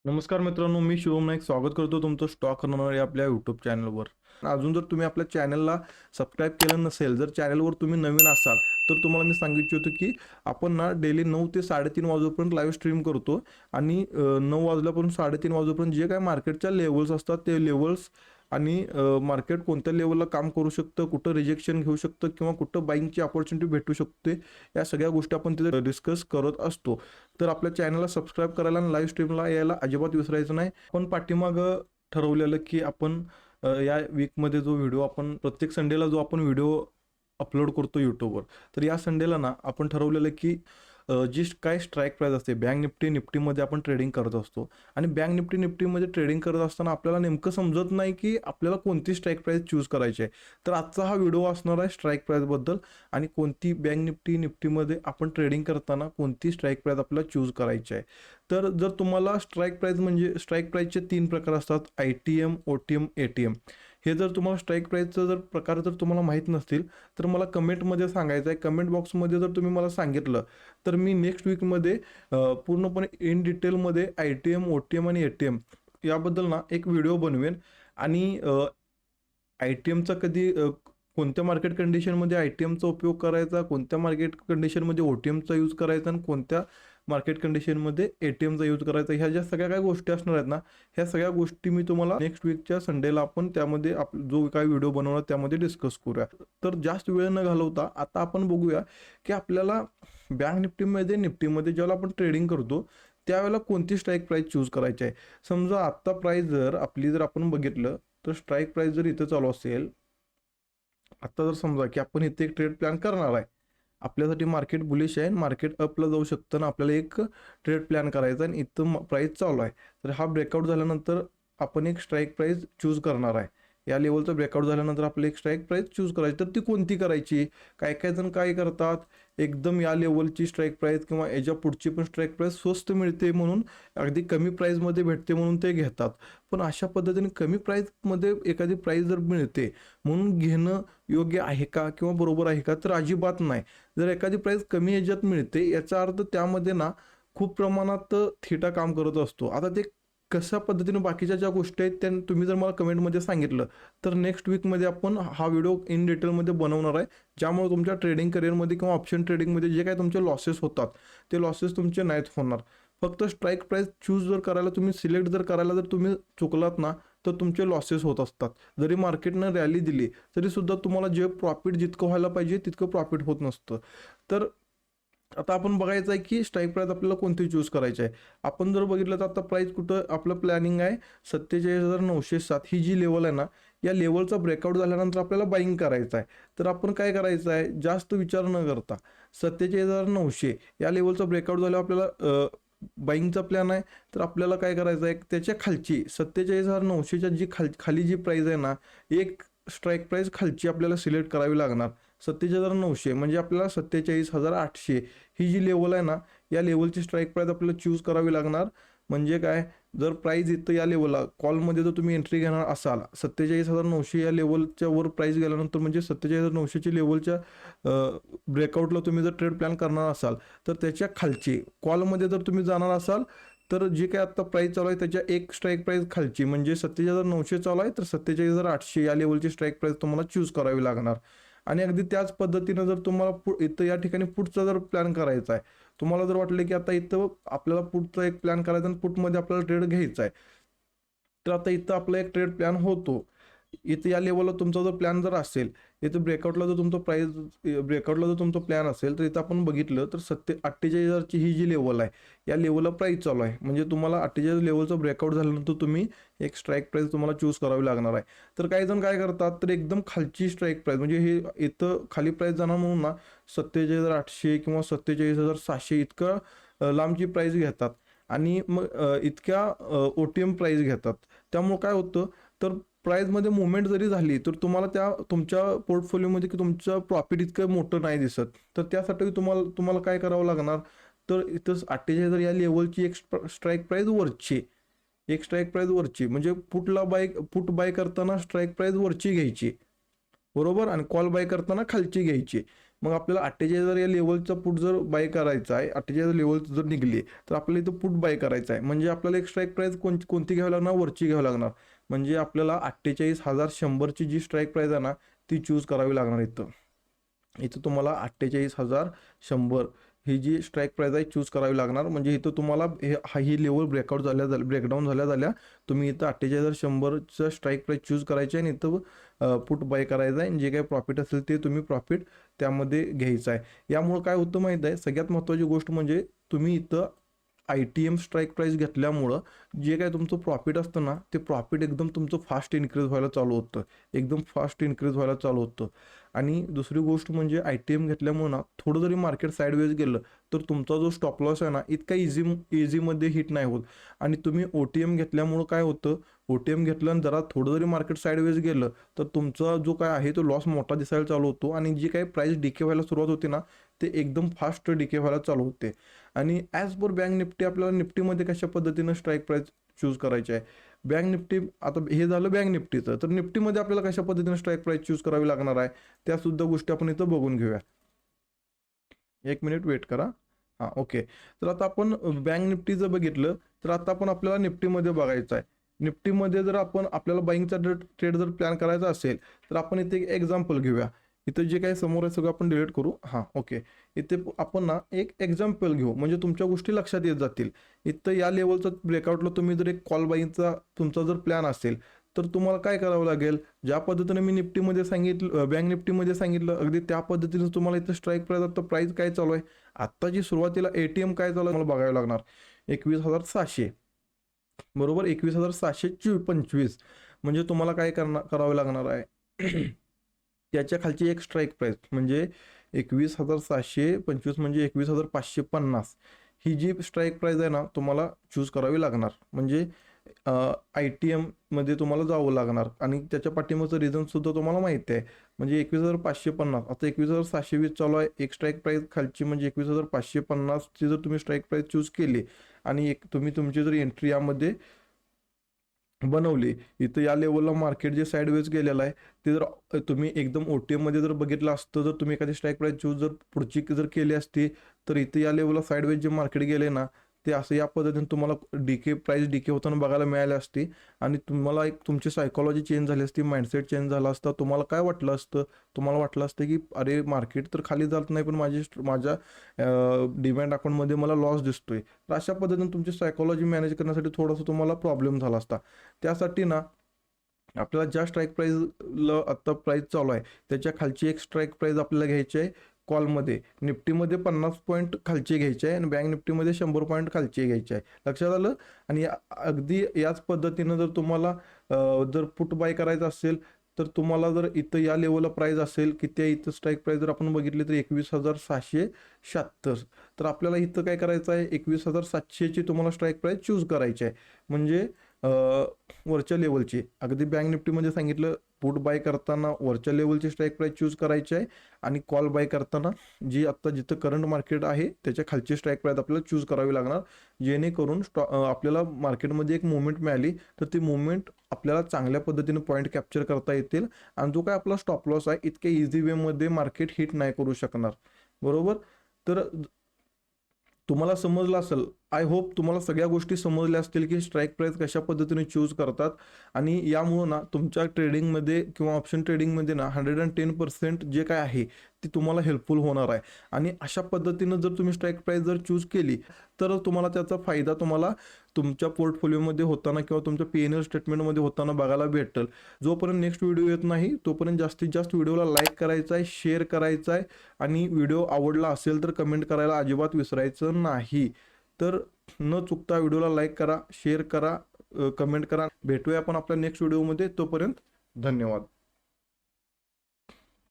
नमस्कार मित्रांनो, मी शिवम नाईक स्वागत करतो तुमचं स्टॉक करणार या आपल्या यूट्यूब चॅनलवर. अजून जर तुम्ही आपल्या चॅनलला सबस्क्राईब केलं नसेल, जर चॅनलवर तुम्ही नवीन असाल तर तुम्हाला मी सांगितलं होतं की आपण ना डेली 9 ते 3:30 वाजेपर्यंत लाईव्ह स्ट्रीम करतो आणि 9 वाजल्यापासून 3:30 वाजेपर्यंत जे काही मार्केटच्या लेवल्स असतात ते लेवल्स आणि मार्केट कोणत्या लेवलला काम करू शकतं, कुठं रिजेक्शन घेऊ शकतं किंवा कुठं बाईंगची अपॉर्च्युनिटी भेटू शकते, या सगळ्या गोष्टी आपण तिथे डिस्कस करत असतो. तर आपल्या चॅनलला सबस्क्राईब करायला आणि लाईव्ह स्ट्रीमला यायला अजिबात विसरायचं नाही. पण पाठीमागं ठरवलेलं की आपण या वीकमध्ये जो व्हिडिओ आपण प्रत्येक संडेला जो आपण व्हिडिओ अपलोड करतो यूट्यूबवर, तर या संडेला ना आपण ठरवलेलं की जी काय स्ट्राईक प्राईस असते बँक निफ्टी निफ्टीमध्ये आपण ट्रेडिंग करत असतो आणि बँक निफ्टीमध्ये ट्रेडिंग करत असताना आपल्याला नेमकं समजत नाही की आपल्याला कोणती स्ट्राईक प्राईस चूज करायची आहे. तर आजचा हा व्हिडिओ असणार आहे स्ट्राईक प्राईसबद्दल आणि कोणती बँक निफ्टीमध्ये आपण ट्रेडिंग करताना कोणती स्ट्राईक प्राईस आपल्याला चूज करायची आहे. तर जर तुम्हाला स्ट्राईक प्राईस म्हणजे स्ट्राईक प्राईसचे 3 प्रकार असतात, ITM, OTM, ATM. हे जर तुम्हाला स्ट्राईक प्राईसचं जर प्रकार जर तुम्हाला माहीत नसतील तर मला कमेंटमध्ये सांगायचं आहे. कमेंट बॉक्समध्ये जर तुम्ही मला सांगितलं तर मी नेक्स्ट वीकमध्ये पूर्णपणे इन डिटेलमध्ये ITM, OTM आणि ATM याबद्दल ना एक व्हिडिओ बनवेन आणि ITMचा कधी कोणत्या मार्केट कंडिशनमध्ये ITMचा उपयोग करायचा, कोणत्या मार्केट कंडिशनमध्ये OTMचा यूज करायचा आणि कोणत्या मार्केट कंडिशनमध्ये ATMचा यूज करायचा, ह्या ज्या सगळ्या काही गोष्टी असणार आहेत ना, ह्या सगळ्या गोष्टी मी तुम्हाला नेक्स्ट वीकच्या संडेला आपण त्यामध्ये जो काही व्हिडिओ बनवणार त्यामध्ये डिस्कस करूया. तर जास्त वेळ न घालवता आता आपण बघूया की आपल्याला बँक निफ्टीमध्ये ज्यावेळेला आपण ट्रेडिंग करतो त्यावेळेला कोणती स्ट्राईक प्राईस चूज करायची आहे. समजा आत्ता प्राईस जर आपली जर आपण बघितलं तर स्ट्राईक प्राईस जर इथं चालू असेल, आता जर समजा की आपण इथे एक ट्रेड प्लॅन करणार आहे, आपल्यासाठी मार्केट बुलिश आहे, मार्केट अपला जाऊ शकतं ना, आपल्याला एक ट्रेड प्लॅन करायचा आणि इथं प्राईस चालू आहे. तर हा ब्रेकआउट झाल्यानंतर आपण एक स्ट्राईक प्राईस चूज करणार आहे. या लेवलचं ब्रेकआउट झाल्यानंतर आपल्याला एक स्ट्राईक प्राईस चूज करायची. तर ती कोणती करायची? काही काही जण काय करतात, एकदम या लेवलची स्ट्राईक प्राईस किंवा याच्या पुढची पण स्ट्राईक प्राईस स्वस्त मिळते म्हणून, अगदी कमी प्राईसमध्ये भेटते म्हणून ते घेतात. पण अशा पद्धतीने कमी प्राईसमध्ये एखादी प्राईस जर मिळते म्हणून घेणं योग्य आहे का किंवा बरोबर आहे का? तर अजिबात नाही. जर एखादी प्राईस कमी ह्याच्यात मिळते याचा अर्थ त्यामध्ये ना खूप प्रमाणात थिटा काम करत असतो. आता ते कशा पद्धतीने बाकीच्या ज्या गोष्टी आहेत त्या तुम्ही जर मला कमेंटमध्ये सांगितलं तर नेक्स्ट वीकमध्ये आपण हा व्हिडिओ इन डिटेलमध्ये बनवणार आहे. ज्यामुळे तुमच्या ट्रेडिंग करिअरमध्ये किंवा ऑप्शन ट्रेडिंगमध्ये जे काही तुमचे लॉसेस होतात ते लॉसेस तुमचे नाहीत होणार. फक्त स्ट्राईक प्राईस चूज जर करायला तुम्ही सिलेक्ट जर करायला जर तुम्ही चुकलात ना तर तुमचे लॉसेस होत असतात. जरी मार्केटनं रॅली दिली तरीसुद्धा तुम्हाला जे प्रॉफिट जितकं व्हायला पाहिजे तितकं प्रॉफिट होत नसतं. तर आता आपण बघायचं आहे की स्ट्राईक प्राईस आपल्याला कोणती चूज करायची आहे. आपण जर बघितलं तर आता प्राईस कुठं आपलं प्लॅनिंग आहे 47,907 ही जी लेवल आहे ना, या लेवलचा ब्रेकआउट झाल्यानंतर आपल्याला बाईंग करायचं आहे. तर आपण काय करायचं आहे, जास्त विचार न करता 47,900 या लेवलचा ब्रेकआउट झाल्यावर आपल्याला बाईंगचा प्लॅन आहे. तर आपल्याला काय करायचं आहे, त्याच्या खालची 47,900च्या जी खाली जी प्राईस आहे ना, एक स्ट्राईक प्राईस खालची आपल्याला सिलेक्ट करावी लागणार. 47,900 म्हणजे आपल्याला 47,800 ही जी लेवल आहे ना, या लेवलची स्ट्राईक प्राईस आपल्याला चूज करावी लागणार. म्हणजे काय, जर प्राईस इथं या लेवलला कॉलमध्ये जर तुम्ही एंट्री घेणार असाल 47,900 या लेवलच्या वर प्राईस गेल्यानंतर, म्हणजे 47,900ची लेवलच्या ब्रेकआउटला तुम्ही जर ट्रेड प्लॅन करणार असाल तर त्याच्या खालची कॉलमध्ये जर तुम्ही जाणार असाल तर जे काही आत्ता प्राईस चालू आहे त्याच्या एक स्ट्राईक प्राईस खालची म्हणजे 47,900 चालू आहे तर 47,800 या लेवलची स्ट्राईक प्राईस तुम्हाला चूज करावी लागणार. आणि अगदी त्याच पद्धतीनं जर तुम्हाला इथं या ठिकाणी पुटचा जर प्लॅन करायचा आहे, तुम्हाला जर वाटलं की आता इथं आपल्याला पुटचा एक प्लॅन करायचा आणि पुटमध्ये आपल्याला ट्रेड घ्यायचा आहे, तर आता इथं आपला एक ट्रेड प्लॅन होतो. इथं या लेवलला तुमचा जर प्लॅन जर असेल, इथं ब्रेकआउटला जर तुमचा प्राईस ब्रेकआउटला जर तुमचा प्लॅन असेल तर इथं आपण बघितलं तर 48,000ची ही जी लेवल आहे या लेवलला प्राईस चालू आहे. म्हणजे तुम्हाला 48,000 लेवलचं ब्रेकआउट झाल्यानंतर तुम्ही एक स्ट्राईक प्राईस तुम्हाला चूज करावी लागणार आहे. तर काही जण काय करतात, तर एकदम खालची स्ट्राईक प्राईस म्हणजे हे इथं खाली प्राईस जाणार म्हणून ना 47,800 किंवा 47,700 इतकं लांबची प्राईस घेतात आणि मग इतक्या OTM प्राईस घेतात. त्यामुळं काय होतं, तर प्राईसमध्ये मुवमेंट जरी झाली तर तुम्हाला त्या तुमच्या पोर्टफोलिओमध्ये की तुमचं प्रॉफिट इतकं मोठं नाही दिसत. तर त्यासाठी तुम्हाला तुम्हाला काय करावं लागणार, तर इथं 48,000 या लेवलची एक स्ट्राईक प्राईस वरची, एक स्ट्राईक प्राईस वरची म्हणजे पुट बाय करताना स्ट्राईक प्राईस वरची घ्यायची, बरोबर, आणि कॉल बाय करताना खालची घ्यायची. मग आपल्याला 48,000 या लेवलचा पुट जर बाय करायचा आहे, 48,000 लेवल जर निघली तर आपल्याला इथं पुट बाय करायचा आहे. म्हणजे आपल्याला एक स्ट्राईक प्राईस कोणती घ्यावी लागणार, वरची घ्यावी लागणार. म्हणजे आपल्याला 48,100 जी स्ट्राईक प्राईस आहे ना ती चूज करावी लागणार. इथं तुम्हाला 48,100 ही जी स्ट्राईक प्राईस आहे चूज करावी लागणार. म्हणजे इथं तुम्हाला ही लेवल ब्रेकडाऊन झाल्या तुम्ही इथं 48,100चं स्ट्राईक प्राईस चूज करायची आहे आणि इथं पुट बाय करायचं आहे. आणि जे काही प्रॉफिट असेल ते तुम्ही प्रॉफिट त्यामध्ये घ्यायचं आहे. यामुळे काय होतं माहीत आहे, सगळ्यात महत्त्वाची गोष्ट म्हणजे तुम्ही इथं ITM स्ट्राईक प्राईस घेतल्यामुळं जे काय तुमचं प्रॉफिट असतं ना ते प्रॉफिट एकदम तुमचं फास्ट इन्क्रीज व्हायला चालू होतं, एकदम फास्ट इन्क्रीज व्हायला चालू होतं. आणि दुसरी गोष्ट म्हणजे ITM घेतल्यामुळं ना थोडं जरी मार्केट साईडवेज गेलं तर तुमचा जो स्टॉप लॉस आहे ना इतका इझीमध्ये हिट नाही होत. आणि तुम्ही OTM घेतल्यामुळं काय होतं, OTM घेतल्यानं जरा थोडं जरी मार्केट साईडवेज गेलं तर तुमचा जो काय आहे तो लॉस मोठा दिसायला चालू होतो. आणि जी काही प्राईस डिके व्हायला सुरुवात होते ना ते एकदम फास्ट डिके व्हायला चालू होते. आणि ॲज पर बँक निफ्टी आपल्याला निफ्टीमध्ये कशा पद्धतीनं स्ट्राईक प्राईस चूज करायची आहे. बँक निफ्टी आता हे झालं बँक निफ्टीचं, तर निफ्टीमध्ये आपल्याला कशा पद्धतीने स्ट्राईक प्राईस चूज करावी लागणार आहे त्या सुद्धा गोष्टी आपण इथं बघून घेऊया. 1 मिनिट वेट करा. हां ओके. तर आता आपण बँक निफ्टीचं बघितलं तर आता आपण आपल्याला निफ्टीमध्ये बघायचं आहे. निफ्टीमध्ये जर आपण आपल्याला बाईंगचा ट्रेड जर प्लॅन करायचा असेल तर आपण इथे एक एक्झाम्पल घेऊया. इथं जे काही समोर आहे सगळं आपण डिलीट करू. हां ओके. इथे आपण ना एक एक्झाम्पल घेऊ म्हणजे तुमच्या गोष्टी लक्षात येत जातील. इथं या लेवलचा ब्रेकआउटला तुम्ही जर एक कॉल बाईंगचा तुमचा जर प्लॅन असेल तर तुम्हाला काय करावं लागेल, ज्या पद्धतीने मी निफ्टीमध्ये सांगितलं, बँक निफ्टीमध्ये सांगितलं अगदी त्या पद्धतीने तुम्हाला इथं स्ट्राईक प्राईस आता प्राईस काय चालू आहे, आत्ताची सुरुवातीला ATM काय चालू आहे मला बघावं लागणार. 21,700 बरोबर, 21,725. म्हणजे तुम्हाला काय करावं लागणार आहे त्याच्या खालची एक स्ट्राईक प्राईस म्हणजे 21,725 म्हणजे 21,550 ही जी स्ट्राईक प्राईस आहे ना तुम्हाला चूज करावी लागणार. म्हणजे ITM मध्ये तुम्हाला जावं लागणार. आणि त्याच्या पाठीमागचं रिझन सुद्धा तुम्हाला माहिती आहे. म्हणजे 21,550 आता 21,720 चालू आहे. एक स्ट्राईक प्राईस खालची म्हणजे 21,550ची जर तुम्ही स्ट्राईक प्राईस चूज केली आणि तुम्ही तुमची जर एंट्री यामध्ये बनवली, इथं या लेवलला मार्केट जे साईडवेज गेलेलं आहे ते जर तुम्ही एकदम OTM मध्ये जर बघितलं असतं, जर तुम्ही एखादी स्ट्राईक प्राईस चूज जर पुढची जर केली असती तर इथं या लेवलला साईडवेज जे मार्केट गेले ना ते असं या पद्धतीने तुम्हाला प्राईस डिके होताना बघायला मिळाली असती. आणि तुम्हाला एक तुमची सायकॉलॉजी चेंज झाली असती, माइंडसेट चेंज झाला असता. तुम्हाला काय वाटलं असतं, तुम्हाला वाटलं असतं की अरे मार्केट तर खाली जात नाही पण माझ्या डिमॅट अकाउंटमध्ये मला लॉस दिसतोय. तर अशा पद्धतीने तुमची सायकॉलॉजी मॅनेज करण्यासाठी थोडासा तुम्हाला प्रॉब्लेम झाला असता. त्यासाठी ना आपल्याला ज्या स्ट्राईक प्राईजला आत्ता प्राईस चालू आहे त्याच्या खालची एक स्ट्राईक प्राईस आपल्याला घ्यायची आहे. कॉलमध्ये निफ्टीमध्ये 50 पॉईंट खालचे घ्यायचे आहे आणि बँक निफ्टीमध्ये 100 पॉईंट खालचे घ्यायचे आहे. लक्षात आलं. आणि अगदी याच पद्धतीनं जर तुम्हाला जर पुट बाय करायचं असेल तर तुम्हाला जर इथं या लेवलला प्राईस असेल की त्या इथं स्ट्राईक प्राईस जर आपण बघितली तर 21,776. तर आपल्याला इथं काय करायचं आहे, 21,700ची तुम्हाला स्ट्राईक प्राईस चूज करायची आहे. म्हणजे वरच्या लेवलची अगदी बँक निफ्टीमध्ये सांगितलं पुट बाय करताना वरच्या लेवलची स्ट्राईक प्राईस चूज करायची आहे आणि कॉल बाय करताना जी आत्ता जिथं करंट मार्केट आहे त्याच्या खालची स्ट्राईक प्राईस आपल्याला चूज करावी लागणार. जेणेकरून आपल्याला मार्केटमध्ये एक मुवमेंट मिळाली तर ती मुवमेंट आपल्याला चांगल्या पद्धतीने पॉईंट कॅप्चर करता येतील आणि जो काय आपला स्टॉप लॉस आहे इतक्या इझी वेमध्ये मार्केट हिट नाही करू शकणार. बरोबर. तर तुम्हाला समजलं असेल, आय होप तुम्हाला सगळ्या गोष्टी समजल्या असतील की स्ट्राईक प्राईस कशा पद्धतीने चूज करतात. आणि यामुळं ना तुमच्या ट्रेडिंगमध्ये किंवा ऑप्शन ट्रेडिंगमध्ये ना 110% जे काय आहे ती तुम्हाला हेल्पफुल होणार आहे. आणि अशा पद्धतीनं जर तुम्ही स्ट्राईक प्राईस जर चूज केली तर तुम्हाला त्याचा फायदा तुम्हाला तुमच्या पोर्टफोलिओमध्ये होताना किंवा तुमच्या PNL स्टेटमेंटमध्ये होताना बघायला भेटेल. जोपर्यंत नेक्स्ट व्हिडिओ येत नाही तोपर्यंत जास्तीत जास्त व्हिडिओला लाईक करायचा आहे, शेअर करायचा आहे आणि व्हिडिओ आवडला असेल तर कमेंट करायला अजिबात विसरायचं नाही. तर न चुकता व्हिडिओला लाईक करा, शेअर करा, कमेंट करा. भेटूया आपण आपल्या नेक्स्ट व्हिडिओमध्ये. तोपर्यंत धन्यवाद.